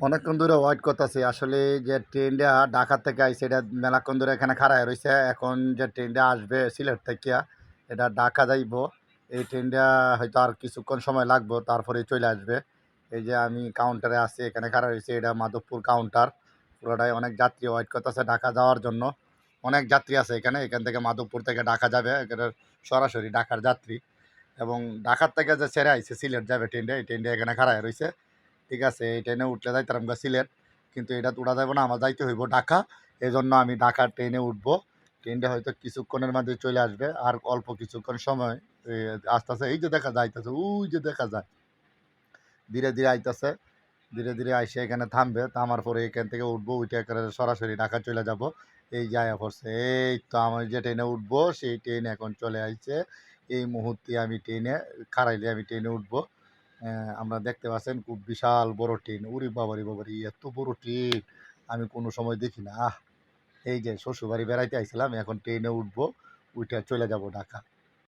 অনেকক্ষণ ধরে ওয়েট করতেছি আসলে যে ট্রেনটা ঢাকা থেকে আইছে এটা মেলাক্ষণ ধরে এখানে খাড়ায় রয়েছে। এখন যে ট্রেনটা আসবে সিলেট থেকে এটা ঢাকা যাইব। এই ট্রেনটা হয়তো আর কিছুক্ষণ সময় লাগবে তারপরে চলে আসবে। এই যে আমি কাউন্টারে আছি এখানে খাড়া রয়েছে, এটা মাধবপুর কাউন্টার। পুরোটাই অনেক যাত্রী ওয়েট করতেছে ঢাকা যাওয়ার জন্য। অনেক যাত্রী আছে এখানে, এখান থেকে মাধবপুর থেকে ঢাকা যাবে, এখানে সরাসরি ঢাকার যাত্রী। এবং ঢাকার থেকে যে ছেড়ে আইছে সিলেট যাবে ট্রেনটা, এই ট্রেনটা এখানে খাড়ায় রয়েছে। ঠিক আছে, এই ট্রেনে উঠলে যাইতাম গা সিলেট, কিন্তু এটা তো উঠা যাবে না, আমার যাইতে হইব ঢাকা। এই জন্য আমি ঢাকার ট্রেনে উঠবো। ট্রেনটা হয়তো কিছুক্ষণের মধ্যে চলে আসবে, আর অল্প কিছুক্ষণ সময় আস্তে আস্তে। এই যে দেখা যাইতেছে, ওই যে দেখা যায় ধীরে ধীরে আইতেছে। ধীরে ধীরে আইসে এখানে থামবে, থামার পরে এখান থেকে উঠবো, উঠে একেবারে সরাসরি ঢাকা চলে যাব। এই যায় পড়ছে, এই তো আমি যে ট্রেনে উঠবো সেই ট্রেন এখন চলে আসছে। এই মুহূর্তে আমি ট্রেনে খাড়াইলে আমি ট্রেনে উঠবো। আমরা দেখতে পাচ্ছেন খুব বিশাল বড় ট্রেন। উরি বাবারি বাবারি, এত বড় ট্রেন আমি কোনো সময় দেখি না। এই যে শ্বশুরবাড়ি বেড়াইতে আইছিলাম, এখন ট্রেনে উঠবো, উঠে চলে যাব ঢাকা।